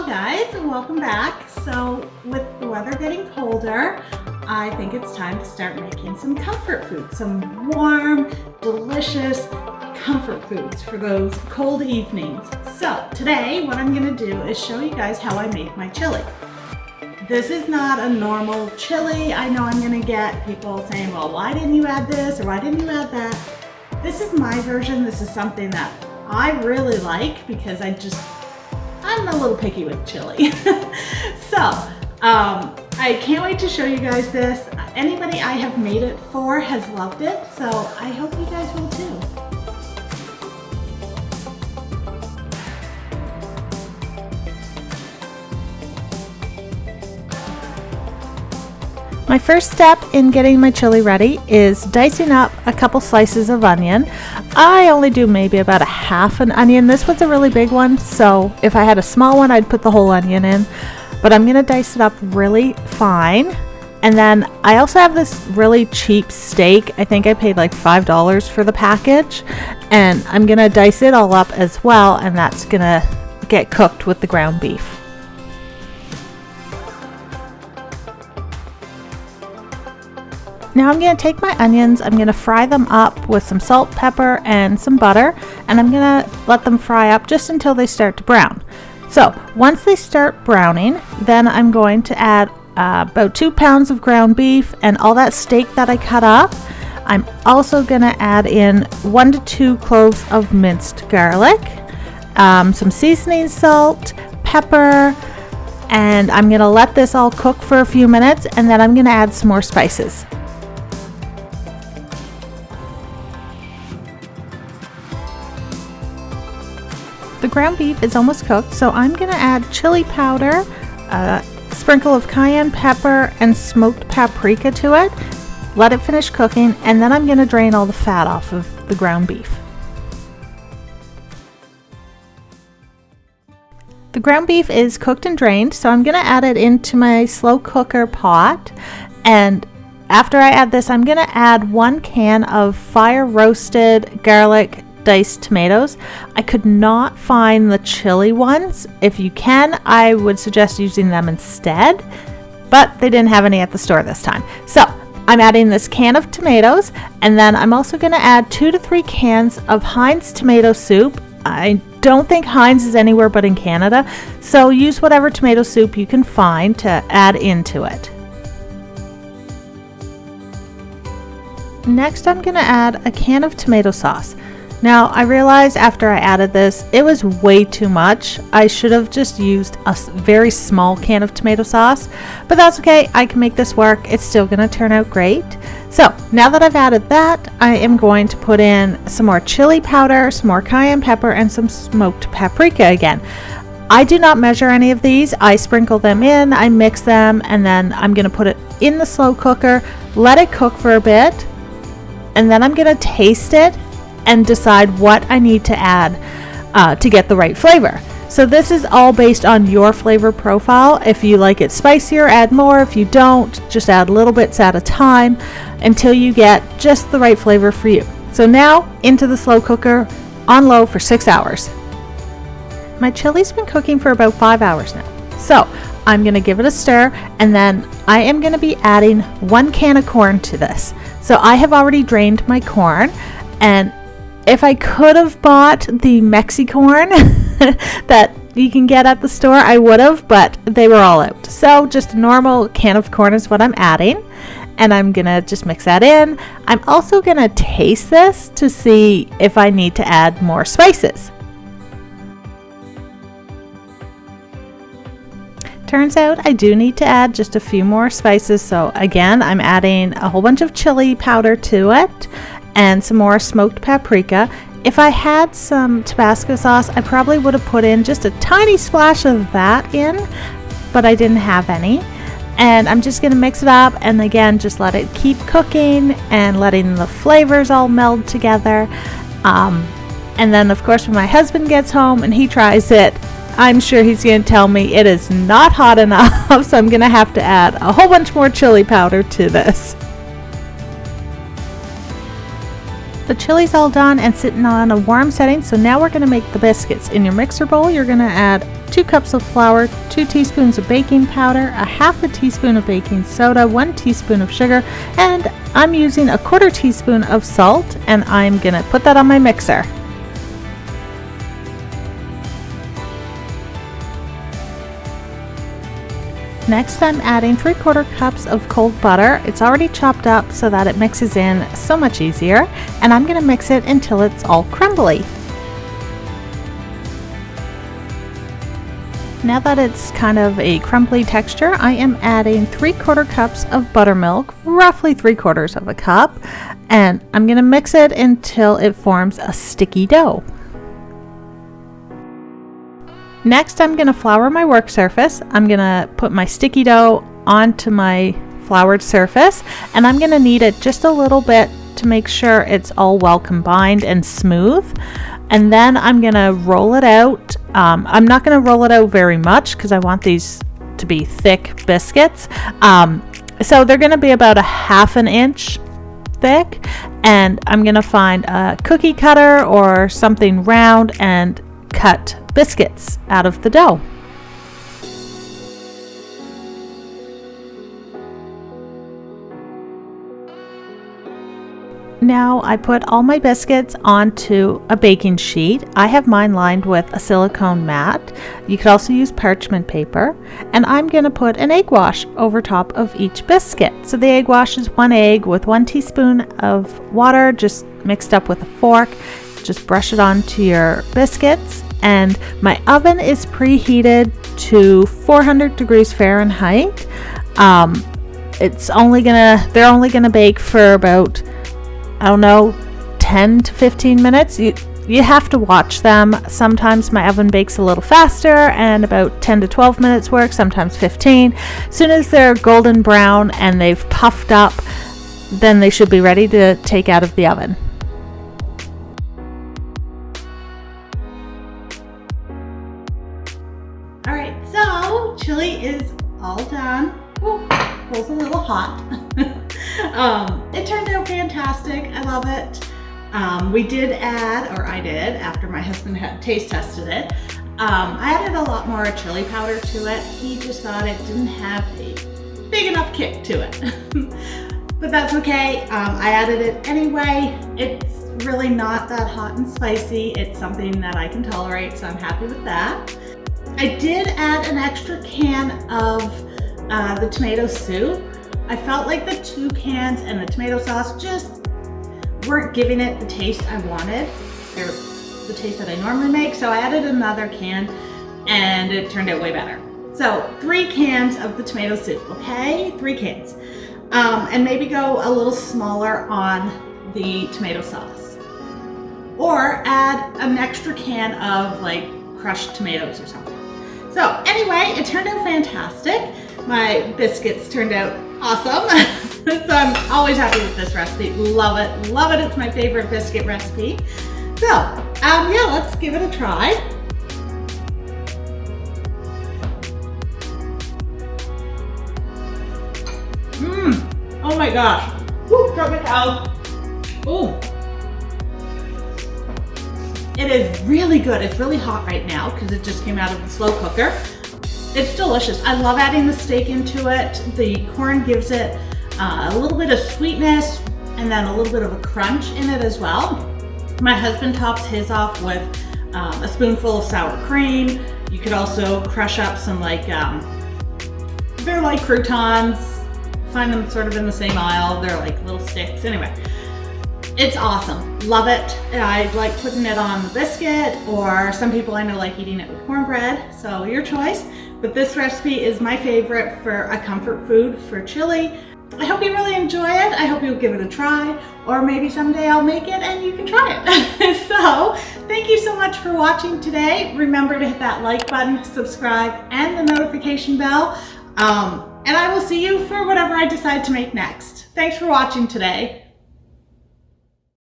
Hello guys, and welcome back. So with the weather getting colder, I think it's time to start making some comfort food, some warm, delicious comfort foods for those cold evenings. So today what I'm going to do is show you guys how I make my chili. This is not a normal chili. I know I'm going to get people saying, well, why didn't you add this or why didn't you add that? This is my version. This is something that I really like because I'm a little picky with chili. So I can't wait to show you guys this. Anybody I have made it for has loved it, so I hope you guys will too. My first step in getting my chili ready is dicing up a couple slices of onion. I only do maybe about a half an onion. This was a really big one, so if I had a small one, I'd put the whole onion in. But I'm gonna dice it up really fine. And then I also have this really cheap steak. I think I paid like $5 for the package. And I'm gonna dice it all up as well, and that's gonna get cooked with the ground beef. Now I'm going to take my onions, I'm going to fry them up with some salt, pepper, and some butter, and I'm going to let them fry up just until they start to brown. So once they start browning, then I'm going to add about 2 pounds of ground beef and all that steak that I cut up. I'm also going to add in 1 to 2 cloves of minced garlic, some seasoning salt, pepper, and I'm going to let this all cook for a few minutes, and then I'm going to add some more spices. The ground beef is almost cooked, so I'm going to add chili powder, a sprinkle of cayenne pepper, and smoked paprika to it. Let it finish cooking, and then I'm going to drain all the fat off of the ground beef. The ground beef is cooked and drained, so I'm going to add it into my slow cooker pot. And after I add this, I'm going to add 1 can of fire roasted garlic diced tomatoes. I could not find the chili ones. If you can, I would suggest using them instead, but they didn't have any at the store this time. So I'm adding this can of tomatoes, and then I'm also going to add 2 to 3 cans of Hinz tomato soup. I don't think Hinz is anywhere but in Canada, so use whatever tomato soup you can find to add into it. Next, I'm going to add a can of tomato sauce. Now, I realized after I added this, it was way too much. I should have just used a very small can of tomato sauce, but that's okay. I can make this work. It's still going to turn out great. So now that I've added that, I am going to put in some more chili powder, some more cayenne pepper, and some smoked paprika again. I do not measure any of these. I sprinkle them in, I mix them, and then I'm going to put it in the slow cooker, let it cook for a bit, and then I'm going to taste it and decide what I need to add to get the right flavor. So this is all based on your flavor profile. If you like it spicier, add more. If you don't, just add little bits at a time until you get just the right flavor for you. So now into the slow cooker on low for 6 hours. My chili's been cooking for about 5 hours now. So I'm going to give it a stir, and then I am going to be adding 1 can of corn to this. So I have already drained my corn, and if I could have bought the Mexicorn that you can get at the store, I would have, but they were all out. So just a normal can of corn is what I'm adding, and I'm gonna just mix that in. I'm also gonna taste this to see if I need to add more spices. Turns out I do need to add just a few more spices, so again, I'm adding a whole bunch of chili powder to it and some more smoked paprika. If I had some Tabasco sauce, I probably would have put in just a tiny splash of that in, but I didn't have any. And I'm just gonna mix it up, and again, just let it keep cooking and letting the flavors all meld together. And then of course when my husband gets home and he tries it, I'm sure he's gonna tell me it is not hot enough, so I'm gonna have to add a whole bunch more chili powder to this. The chili's all done and sitting on a warm setting, so now we're going to make the biscuits. In your mixer bowl, you're going to add 2 cups of flour, 2 teaspoons of baking powder, a half a teaspoon of baking soda, 1 teaspoon of sugar, and I'm using a 1/4 teaspoon of salt, and I'm going to put that on my mixer. Next, I'm adding 3/4 cups of cold butter. It's already chopped up so that it mixes in so much easier, and I'm going to mix it until it's all crumbly. Now that it's kind of a crumbly texture, I am adding 3/4 cups of buttermilk, roughly 3/4 of a cup, and I'm going to mix it until it forms a sticky dough. Next, I'm going to flour my work surface. I'm going to put my sticky dough onto my floured surface, and I'm going to knead it just a little bit to make sure it's all well combined and smooth. And then I'm going to roll it out. I'm not going to roll it out very much because I want these to be thick biscuits. So they're going to be about 1/2 inch thick, and I'm going to find a cookie cutter or something round and cut biscuits out of the dough. Now I put all my biscuits onto a baking sheet. I have mine lined with a silicone mat. You could also use parchment paper. And I'm going to put an egg wash over top of each biscuit. So the egg wash is 1 egg with 1 teaspoon of water just mixed up with a fork. Just brush it onto your biscuits. And my oven is preheated to 400 degrees Fahrenheit. They're only gonna bake for about, I don't know, 10 to 15 minutes. You have to watch them. Sometimes my oven bakes a little faster and about 10 to 12 minutes work, sometimes 15. As soon as they're golden brown and they've puffed up, then they should be ready to take out of the oven. All right, so chili is all done. Ooh, bowl's a little hot. It turned out fantastic. I love it. We did add, or I did, after my husband had taste tested it, I added a lot more chili powder to it. He just thought it didn't have a big enough kick to it. But that's okay. I added it anyway. It's really not that hot and spicy. It's something that I can tolerate, so I'm happy with that. I did add an extra can of the tomato soup. I felt like the 2 cans and the tomato sauce just weren't giving it the taste I wanted, or the taste that I normally make, so I added another can and it turned out way better. So 3 cans of the tomato soup, okay? 3 cans. And maybe go a little smaller on the tomato sauce. Or add an extra can of like crushed tomatoes or something. So anyway, it turned out fantastic. My biscuits turned out awesome. So I'm always happy with this recipe. Love it, love it. It's my favorite biscuit recipe. So yeah, let's give it a try. Oh my gosh. Woo, drop it out. Ooh. It is really good. It's really hot right now because it just came out of the slow cooker. It's delicious. I love adding the steak into it. The corn gives it a little bit of sweetness and then a little bit of a crunch in it as well. My husband tops his off with a spoonful of sour cream. You could also crush up some they're like croutons. Find them sort of in the same aisle. They're like little sticks. Anyway, it's awesome. Love it. I like putting it on the biscuit, or some people I know like eating it with cornbread. So your choice. But this recipe is my favorite for a comfort food for chili. I hope you really enjoy it. I hope you'll give it a try, or maybe someday I'll make it and you can try it. So thank you so much for watching today. Remember to hit that like button, subscribe, and the notification bell. And I will see you for whatever I decide to make next. Thanks for watching today.